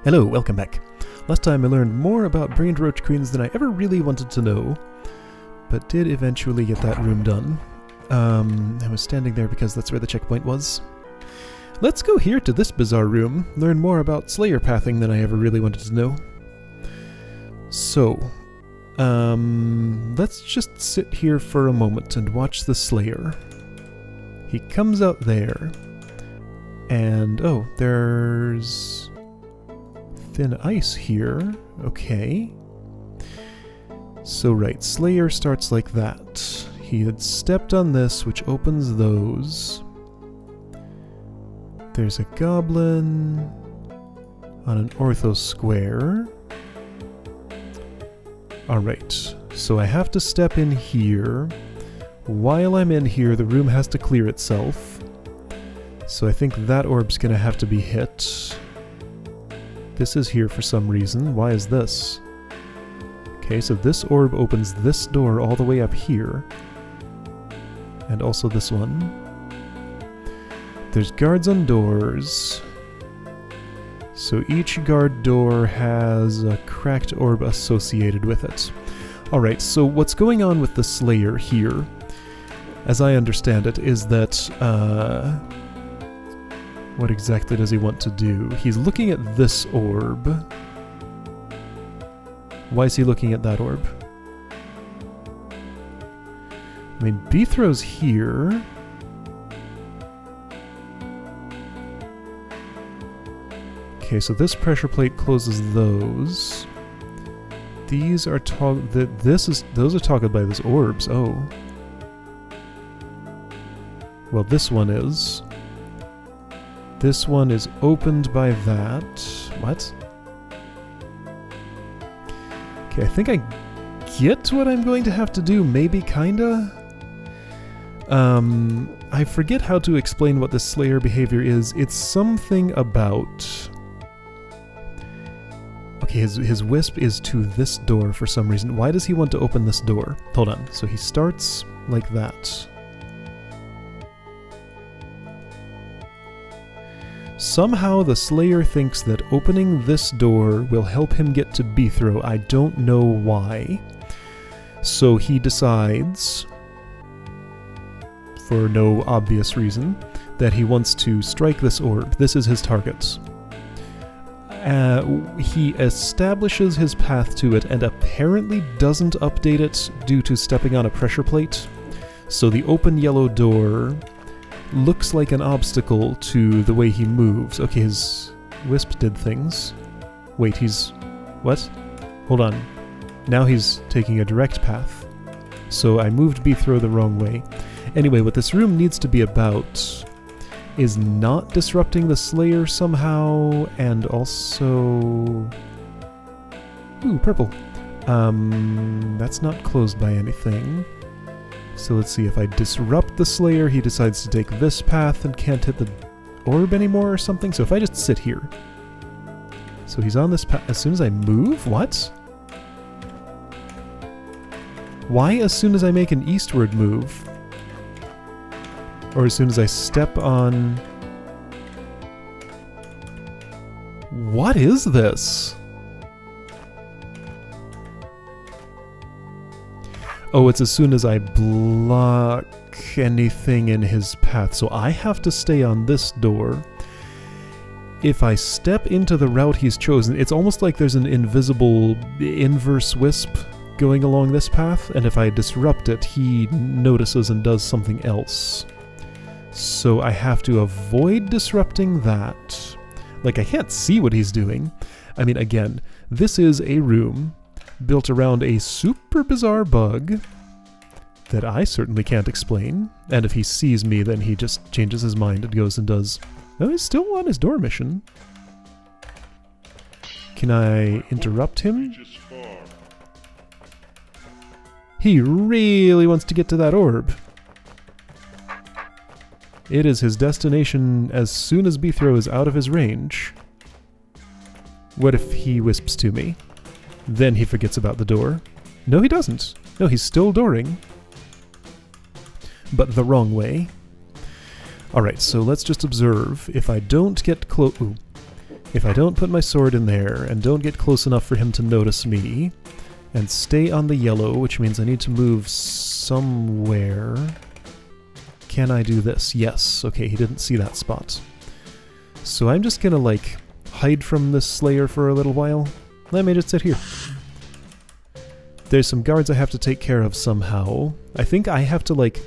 Hello, welcome back. Last time I learned more about brained roach queens than I ever really wanted to know, but did eventually get that room done. I was standing there because that's where the checkpoint was. Let's go here to this bizarre room, learn more about Slayer pathing than I ever really wanted to know. So, let's just sit here for a moment and watch the Slayer. He comes out there, and oh, there's thin ice here. Okay. So right, Slayer starts like that. He had stepped on this, which opens those. There's a goblin on an ortho square. Alright, so I have to step in here. While I'm in here, the room has to clear itself. So I think that orb's gonna have to be hit. This is here for some reason. Why is this? Okay, so this orb opens this door all the way up here. And also this one. There's guards on doors. So each guard door has a cracked orb associated with it. Alright, so what's going on with the Slayer here, as I understand it, is that, what exactly does he want to do? He's looking at this orb. Why is he looking at that orb? I mean, Beathrow's here. Okay, so this pressure plate closes those. These are those are toggled by those orbs. Oh. Well, this one is. This one is opened by that. What? Okay, I think I get what I'm going to have to do, maybe, kinda? I forget how to explain what this Slayer behavior is. It's something about... Okay, his wisp is to this door for some reason. Why does he want to open this door? Hold on. So he starts like that. Somehow the Slayer thinks that opening this door will help him get to Beathrow. I don't know why. So he decides, for no obvious reason, that he wants to strike this orb. This is his target. He establishes his path to it and apparently doesn't update it due to stepping on a pressure plate. So the open yellow door looks like an obstacle to the way he moves. Okay, his wisp did things. Wait, he's... what? Hold on. Now he's taking a direct path. So I moved Beathrow the wrong way. Anyway, what this room needs to be about is not disrupting the Slayer somehow, and also... Ooh, purple. That's not closed by anything. So let's see, if I disrupt the Slayer, he decides to take this path and can't hit the orb anymore or something. So if I just sit here... So he's on this path as soon as I move? What? Why as soon as I make an eastward move? Or as soon as I step on... What is this? Oh, it's as soon as I block anything in his path. So I have to stay on this door. If I step into the route he's chosen, it's almost like there's an invisible inverse wisp going along this path, and if I disrupt it, he notices and does something else. So I have to avoid disrupting that. Like, I can't see what he's doing. I mean, again, this is a room built around a super bizarre bug that I certainly can't explain. And if he sees me, then he just changes his mind and goes and does... Oh, he's still on his door mission. Can I interrupt him? He really wants to get to that orb. It is his destination as soon as Beathrow is out of his range. What if he wisps to me? Then he forgets about the door. No, he doesn't. No, he's still dooring. But the wrong way. Alright, so let's just observe. If I don't get close... if I don't put my sword in there and don't get close enough for him to notice me, and stay on the yellow, which means I need to move somewhere. Can I do this? Yes. Okay, he didn't see that spot. So I'm just gonna, like, hide from this Slayer for a little while. Let me just sit here. There's some guards I have to take care of somehow. I think I have to, like,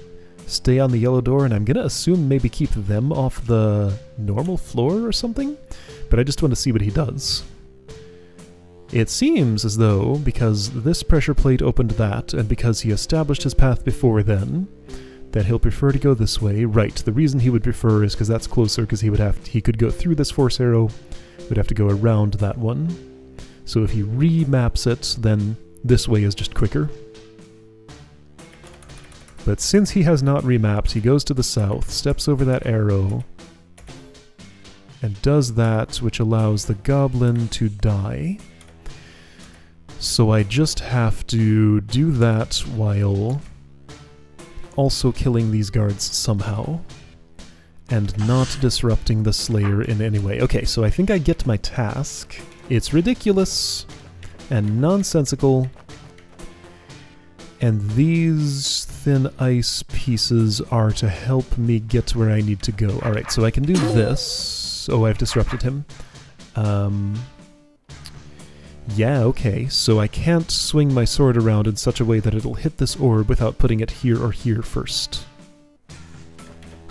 stay on the yellow door, and I'm gonna assume maybe keep them off the normal floor or something? But I just want to see what he does. It seems as though, because this pressure plate opened that, and because he established his path before then, that he'll prefer to go this way. Right, the reason he would prefer is because that's closer, because he could go through this force arrow, would have to go around that one. So if he remaps it, then this way is just quicker. But since he has not remapped, he goes to the south, steps over that arrow, and does that, which allows the goblin to die. So I just have to do that while also killing these guards somehow, and not disrupting the Slayer in any way. Okay, so I think I get my task. It's ridiculous and nonsensical, and these thin ice pieces are to help me get where I need to go. Alright, so I can do this. Oh, I've disrupted him. Yeah, okay, so I can't swing my sword around in such a way that it'll hit this orb without putting it here or here first.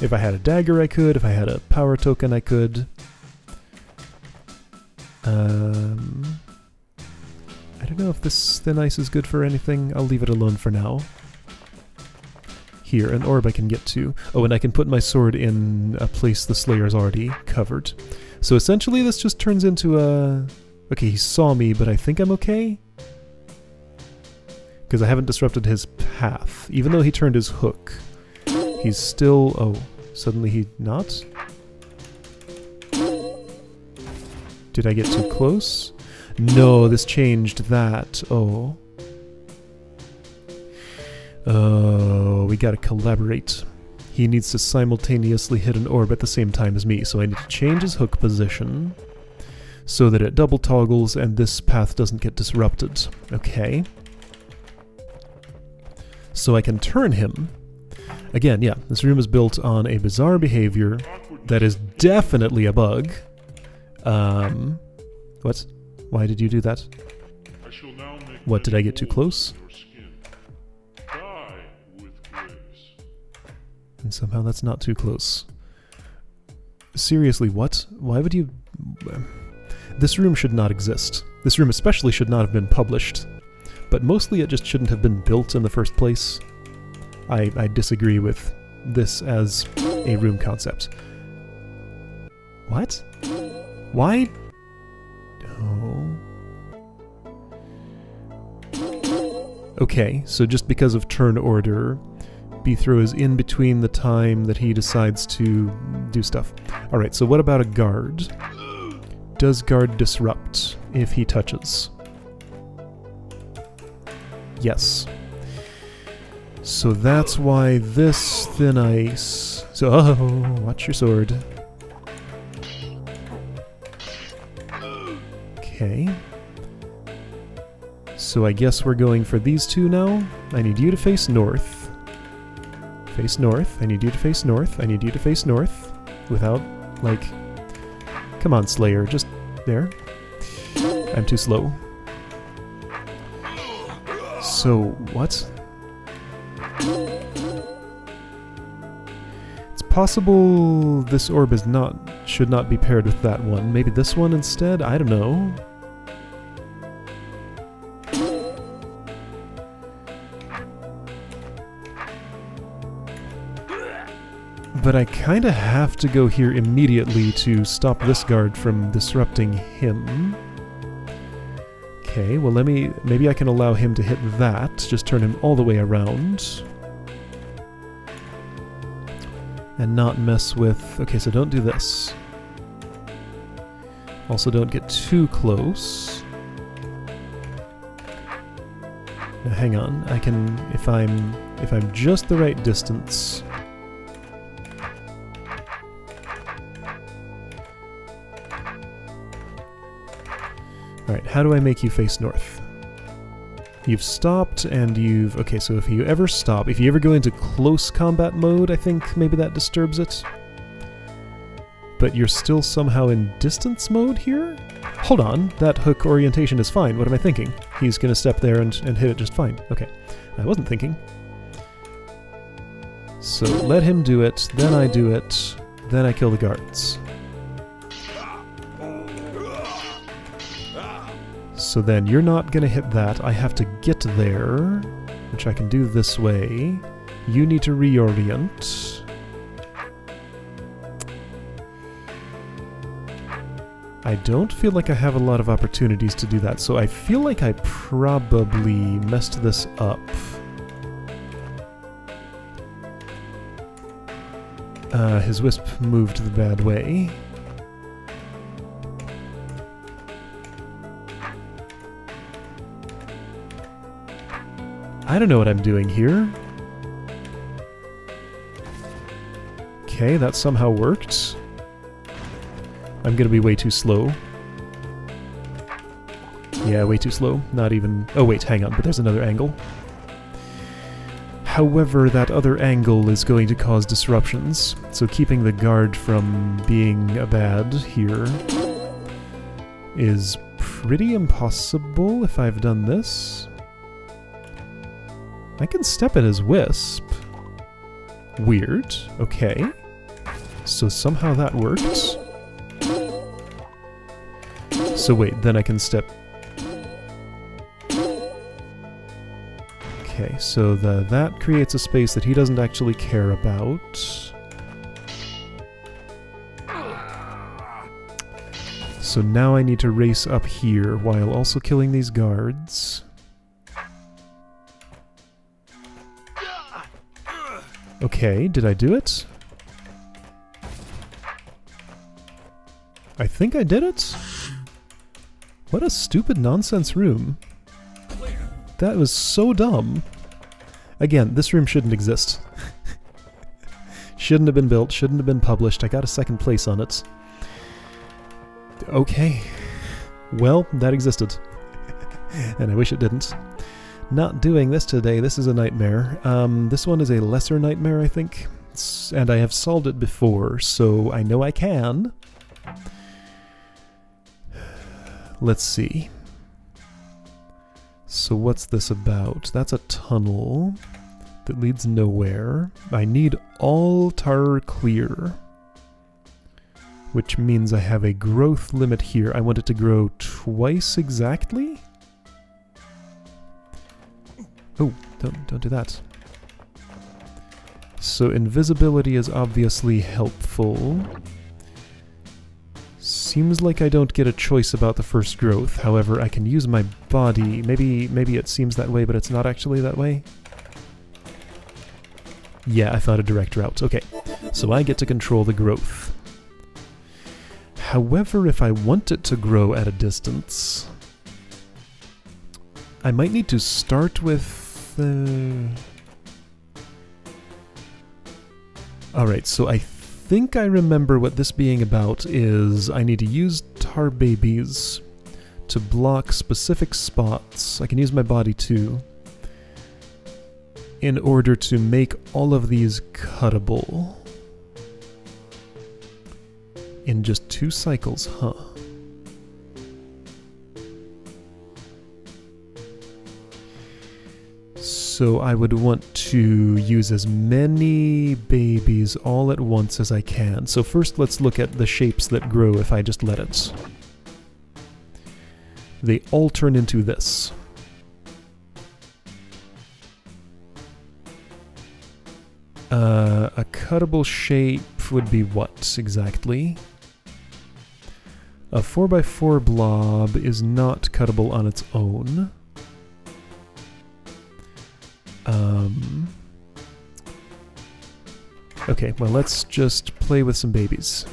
If I had a dagger I could, if I had a power token I could. I don't know if this thin ice is good for anything. I'll leave it alone for now. Here, an orb I can get to. Oh, and I can put my sword in a place the Slayer's already covered. So essentially this just turns into a... Okay, he saw me, but I think I'm okay? Because I haven't disrupted his path. Even though he turned his hook, he's still... Oh, suddenly he not? Did I get too close? No, this changed that. Oh. Oh, we gotta collaborate. He needs to simultaneously hit an orb at the same time as me, so I need to change his hook position so that it double toggles and this path doesn't get disrupted. Okay. So I can turn him. Again, yeah, this room is built on a bizarre behavior that is definitely a bug. What? Why did you do that? What, did I get too close? And somehow that's not too close. Seriously, what? Why would you... This room should not exist. This room especially should not have been published. But mostly it just shouldn't have been built in the first place. I disagree with this as a room concept. What? Why? Oh. Okay, so just because of turn order, B-throw is in between the time that he decides to do stuff. Alright, so what about a guard? Does guard disrupt if he touches? Yes. So that's why this thin ice... So, oh, watch your sword. Okay. So I guess we're going for these two now. I need you to face north. Face north. I need you to face north. I need you to face north. Without, like... Come on, Slayer. Just there. I'm too slow. So, what? It's possible this orb is should not be paired with that one. Maybe this one instead? I don't know. But I kinda have to go here immediately to stop this guard from disrupting him. Okay, well maybe I can allow him to hit that, just turn him all the way around. And not mess with... Okay, so don't do this. Also don't get too close. Now hang on, I can... If I'm just the right distance... Alright, how do I make you face north? You've stopped and you've... Okay, so if you ever stop, if you ever go into close combat mode, I think maybe that disturbs it. But you're still somehow in distance mode here? Hold on, that hook orientation is fine. What am I thinking? He's gonna step there and hit it just fine. Okay, I wasn't thinking. So let him do it, then I do it, then I kill the guards. So then you're not gonna hit that. I have to get there, which I can do this way. You need to reorient. I don't feel like I have a lot of opportunities to do that, so I feel like I probably messed this up. His wisp moved the bad way. I don't know what I'm doing here. Okay, that somehow worked. I'm gonna be way too slow. Yeah, way too slow. Not even... Oh wait, hang on, but there's another angle. However, that other angle is going to cause disruptions, so keeping the guard from being bad here is pretty impossible if I've done this. I can step at his wisp. Weird. Okay. So somehow that worked. So wait, then I can step... Okay, so that creates a space that he doesn't actually care about. So now I need to race up here while also killing these guards. Okay, did I do it? I think I did it? What a stupid nonsense room. That was so dumb. Again, this room shouldn't exist. Shouldn't have been built, shouldn't have been published. I got a second place on it. Okay. Well, that existed. And I wish it didn't. Not doing this today, this is a nightmare. This one is a lesser nightmare, I think. And I have solved it before, so I know I can. Let's see. So what's this about? That's a tunnel that leads nowhere. I need all tar clear, which means I have a growth limit here. I want it to grow twice exactly? Oh, don't do that. So invisibility is obviously helpful. Seems like I don't get a choice about the first growth. However, I can use my body. Maybe it seems that way, but it's not actually that way. Yeah, I thought a direct route. Okay, so I get to control the growth. However, if I want it to grow at a distance, I might need to start with... Alright, so I think I remember what this being about is I need to use tar babies to block specific spots. I can use my body too, in order to make all of these cuttable. In just 2 cycles, huh? So I would want to use as many babies all at once as I can. So first let's look at the shapes that grow if I just let it. They all turn into this. A cuttable shape would be what exactly? A 4x4 blob is not cuttable on its own. Okay, well let's just play with some babies.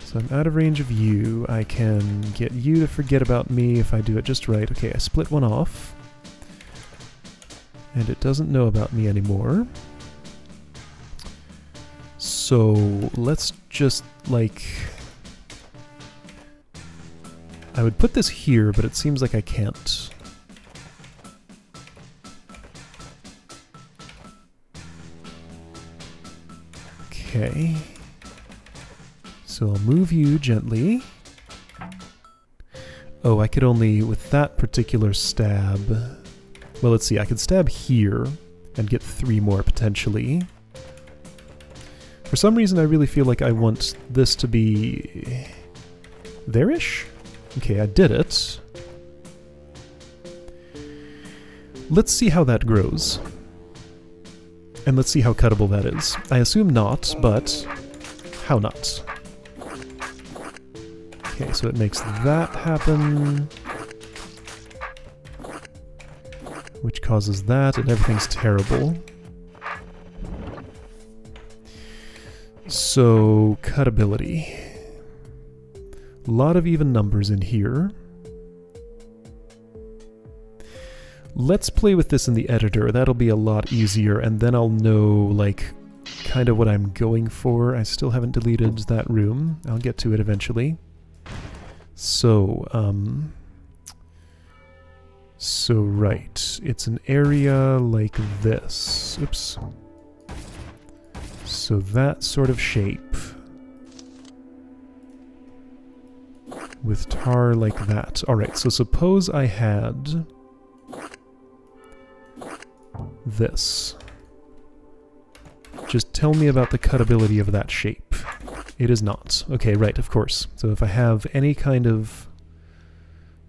So I'm out of range of you. I can get you to forget about me if I do it just right. Okay, I split one off. And it doesn't know about me anymore. So let's just, like... I would put this here, but it seems like I can't. Okay. So I'll move you gently. Oh, I could only, with that particular stab... Well, let's see, I could stab here and get 3 more potentially. For some reason, I really feel like I want this to be... there-ish? Okay, I did it. Let's see how that grows. And let's see how cuttable that is. I assume not, but how not? Okay, so it makes that happen. Which causes that, and everything's terrible. So, cuttability. A lot of even numbers in here. Let's play with this in the editor. That'll be a lot easier, and then I'll know, like, kind of what I'm going for. I still haven't deleted that room. I'll get to it eventually. So, right. It's an area like this. Oops. So that sort of shape. With tar like that. Alright, so suppose I had... this. Just tell me about the cuttability of that shape. It is not. Okay, right, of course. So if I have any kind of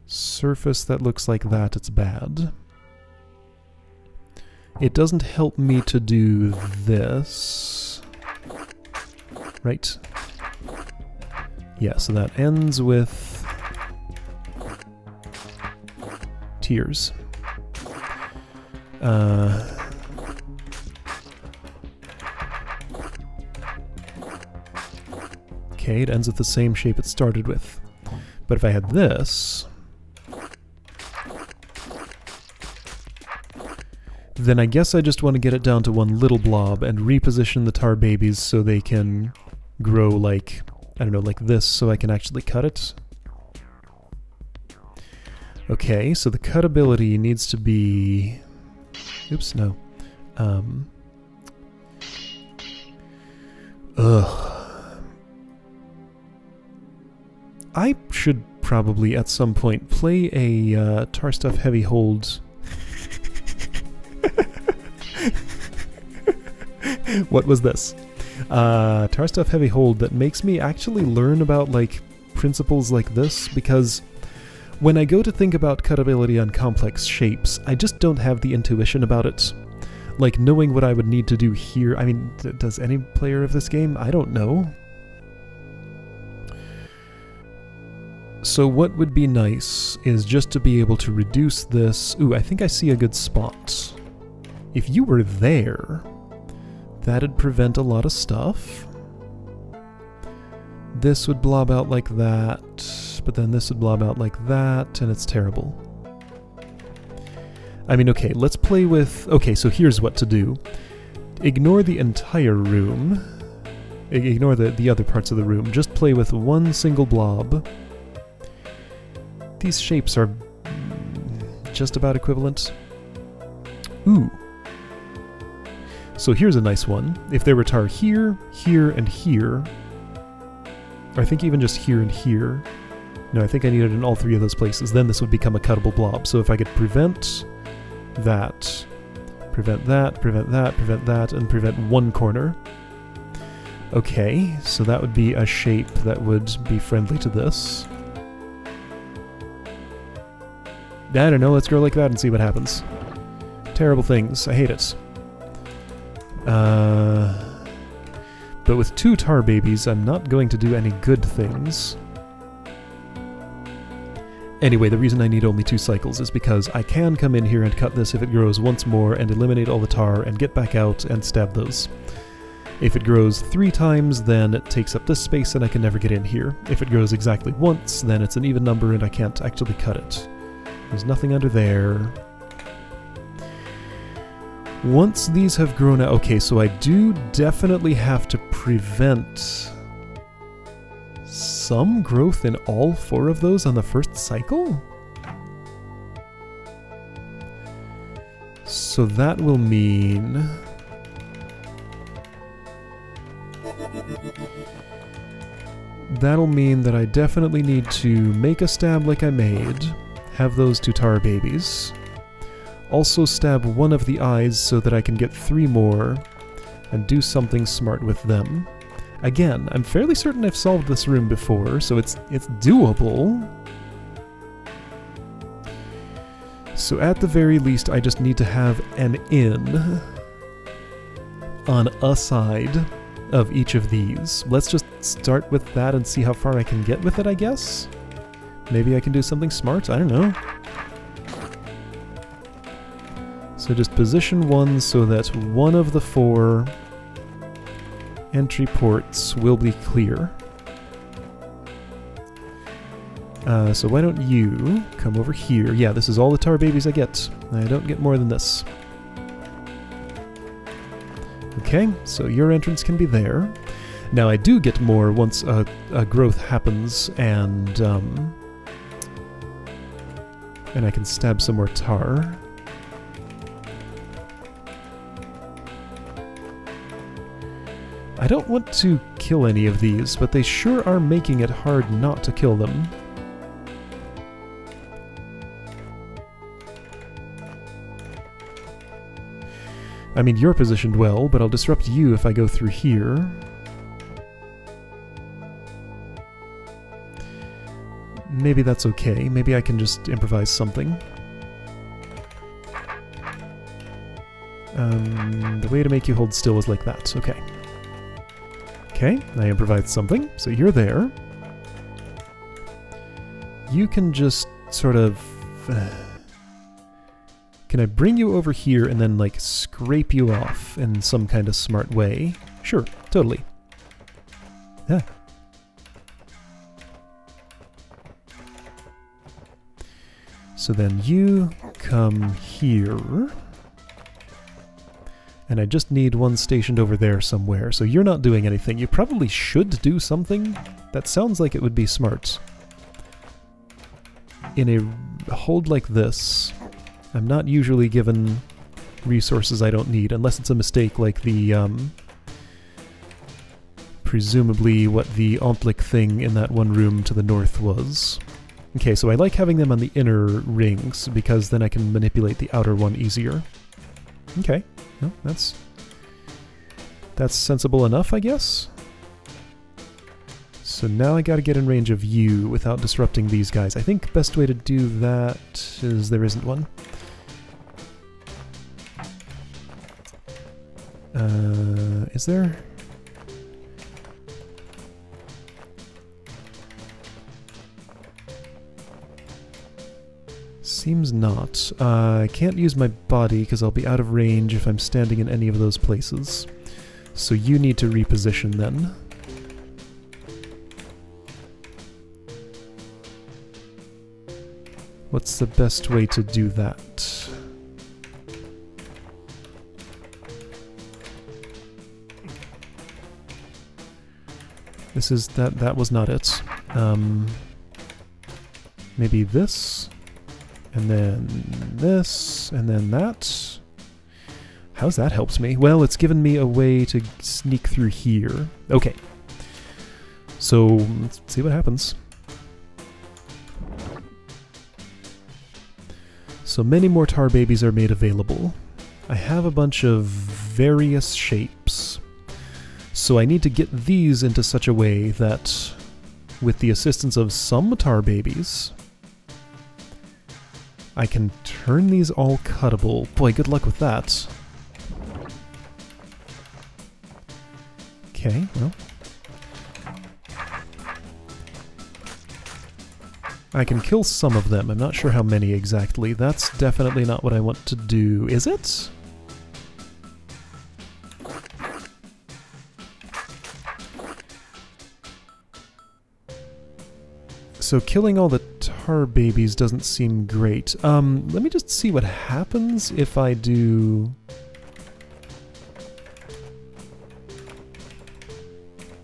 surface that looks like that, it's bad. It doesn't help me to do this. Right? Yeah, so that ends with tears. Okay, it ends with the same shape it started with. But if I had this, then I guess I just want to get it down to one little blob and reposition the tar babies so they can grow like, I don't know, like this, so I can actually cut it. Okay, so the cuttability needs to be... Oops, no. I should probably, at some point, play a tar stuff heavy hold. What was this? Tar stuff heavy hold that makes me actually learn about, like, principles like this, because when I go to think about cuttability on complex shapes, I just don't have the intuition about it. Like, knowing what I would need to do here... I mean, does any player of this game? I don't know. So what would be nice is just to be able to reduce this... Ooh, I think I see a good spot. If you were there, that'd prevent a lot of stuff. This would blob out like that, but then this would blob out like that, and it's terrible. I mean, okay, let's play with... Okay, so here's what to do. Ignore the entire room. Ignore the other parts of the room. Just play with one single blob. These shapes are just about equivalent. Ooh. So here's a nice one. If there were tar here, here, and here... Or I think even just here and here. No, I think I need it in all 3 of those places. Then this would become a cuttable blob. So if I could prevent that, prevent that, prevent that, prevent that, and prevent one corner. Okay, so that would be a shape that would be friendly to this. I don't know, let's grow like that and see what happens. Terrible things, I hate it. But with 2 tar babies, I'm not going to do any good things. Anyway, the reason I need only 2 cycles is because I can come in here and cut this if it grows once more and eliminate all the tar and get back out and stab those. If it grows 3 times, then it takes up this space and I can never get in here. If it grows exactly once, then it's an even number and I can't actually cut it. There's nothing under there. Once these have grown out... Okay, so I do definitely have to prevent some growth in all 4 of those on the first cycle? So that will mean... That'll mean that I definitely need to make a stab like I made, have those 2 tar babies, also stab one of the eyes so that I can get 3 more, and do something smart with them. Again, I'm fairly certain I've solved this room before, so it's doable. So at the very least, I just need to have an inn on a side of each of these. Let's just start with that and see how far I can get with it, I guess? Maybe I can do something smart? I don't know. So just position 1 so that one of the 4 entry ports will be clear. So why don't you come over here? Yeah, this is all the tar babies I get. I don't get more than this. Okay, so your entrance can be there. Now I do get more once a growth happens, and I can stab some more tar. I don't want to kill any of these, but they sure are making it hard not to kill them. I mean, you're positioned well, but I'll disrupt you if I go through here. Maybe that's okay. Maybe I can just improvise something. The way to make you hold still is like that. Okay. Okay, I improvised something, so you're there. You can just sort of... Can I bring you over here and then, like, scrape you off in some kind of smart way? Sure, totally. Yeah. So then you come here. And I just need one stationed over there somewhere, so you're not doing anything. You probably should do something. That sounds like it would be smart. In a hold like this, I'm not usually given resources I don't need, unless it's a mistake like the, presumably what the Ontlik thing in that one room to the north was. Okay, so I like having them on the inner rings, because then I can manipulate the outer one easier. Okay, well, that's sensible enough, I guess? So now I gotta get in range of you without disrupting these guys. I think best way to do that is there isn't one. Is there? Seems not. I can't use my body because I'll be out of range if I'm standing in any of those places. So you need to reposition then. What's the best way to do that? This is that was not it. Maybe this, and then this, and then that. How's that helps me? Well, it's given me a way to sneak through here. Okay. So let's see what happens. So many more tar babies are made available. I have a bunch of various shapes. So I need to get these into such a way that, with the assistance of some tar babies, I can turn these all cuttable. Boy, good luck with that. Okay, well. I can kill some of them. I'm not sure how many exactly. That's definitely not what I want to do, is it? So killing all the tar babies doesn't seem great. Let me just see what happens if I do...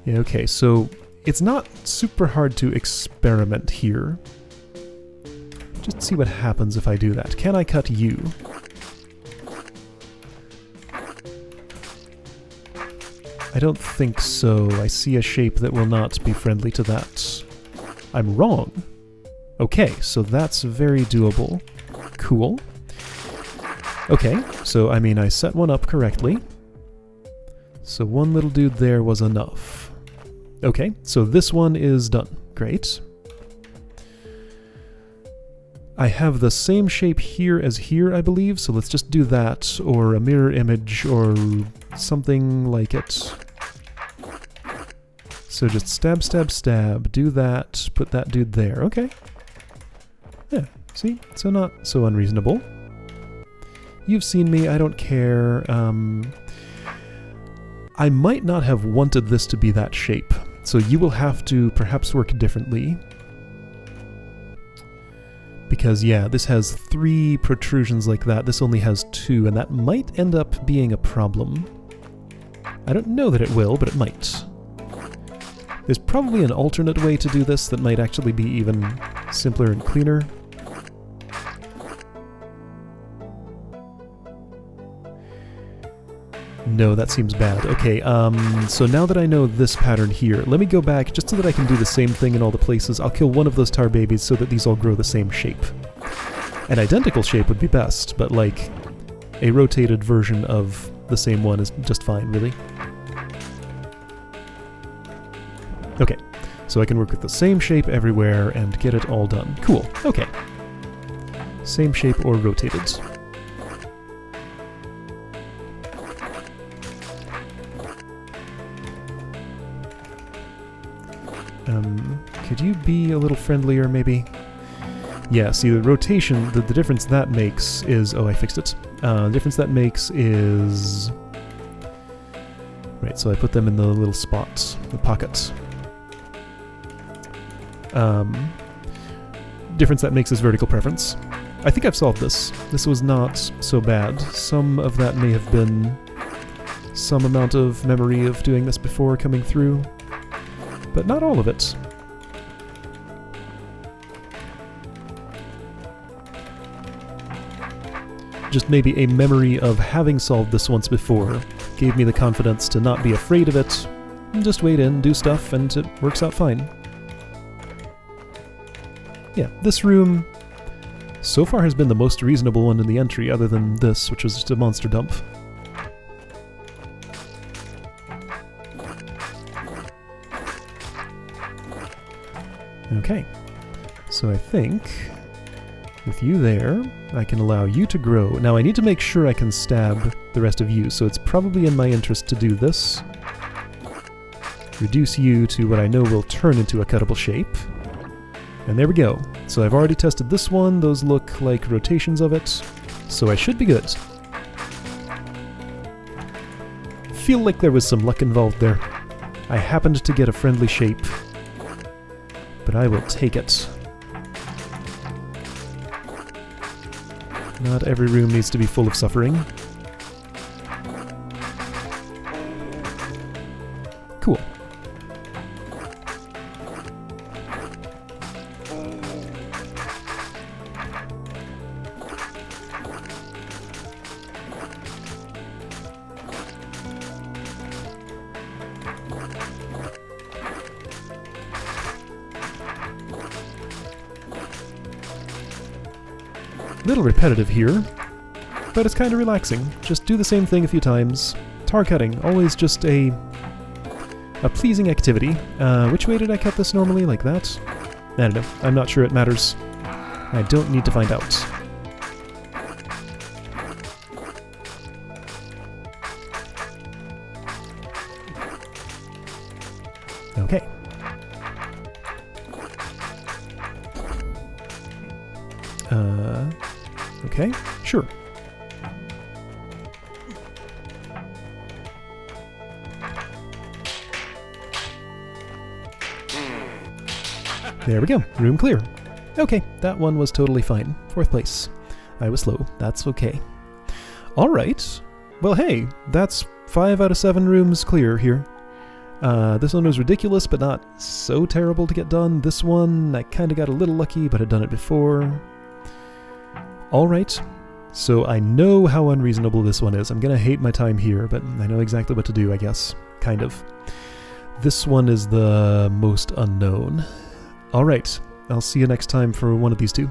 Yeah, okay, so It's not super hard to experiment here. Just see what happens if I do that. Can I cut you? I don't think so. I see a shape that will not be friendly to that. I'm wrong. Okay, so that's very doable. Cool. Okay, so I mean I set one up correctly. So one little dude there was enough. Okay, so this one is done. Great. I have the same shape here as here, I believe, so let's just do that, or a mirror image, or something like it. So just stab, stab, stab, do that, put that dude there, okay. Yeah, see? So not so unreasonable. You've seen me, I don't care. I might not have wanted this to be that shape, so you will have to perhaps work differently. Because, yeah, this has 3 protrusions like that, this only has 2, and that might end up being a problem. I don't know that it will, but it might. There's probably an alternate way to do this that might actually be even simpler and cleaner. No, that seems bad. Okay, so now that I know this pattern here, let me go back just so that I can do the same thing in all the places. I'll kill one of those tar babies so that these all grow the same shape. An identical shape would be best, but like a rotated version of the same one is just fine, really. Okay, so I can work with the same shape everywhere and get it all done. Cool, okay. Same shape or rotated. Could you be a little friendlier, maybe? Yeah, see, the rotation, the difference that makes is... Oh, I fixed it. The difference that makes is... Right, so I put them in the little spots, the pockets. Difference that makes is vertical preference. I think I've solved this. This was not so bad. Some of that may have been some amount of memory of doing this before coming through, but not all of it. Just maybe a memory of having solved this once before gave me the confidence to not be afraid of it, and just wait in, do stuff, and it works out fine. Yeah, this room so far has been the most reasonable one in the entry, other than this, which was just a monster dump. Okay, so I think with you there, I can allow you to grow. Now I need to make sure I can stab the rest of you, so it's probably in my interest to do this. Reduce you to what I know will turn into a cuttable shape. And there we go. So I've already tested this one, those look like rotations of it, so I should be good. Feel like there was some luck involved there. I happened to get a friendly shape, but I will take it. Not every room needs to be full of suffering. Cool. Little repetitive here, but it's kind of relaxing. Just do the same thing a few times. Tar cutting, always just a pleasing activity. Which way did I cut this normally? Like that? I don't know. I'm not sure it matters. I don't need to find out. Okay. Okay, sure. There we go, room clear. Okay, that one was totally fine. 4th place. I was slow, that's okay. Alright, well hey, that's 5 out of 7 rooms clear here. This one was ridiculous, but not so terrible to get done. This one, I kind of got a little lucky, but had done it before. Alright, so I know how unreasonable this one is. I'm gonna hate my time here, but I know exactly what to do, I guess. Kind of. This one is the most unknown. Alright, I'll see you next time for one of these two.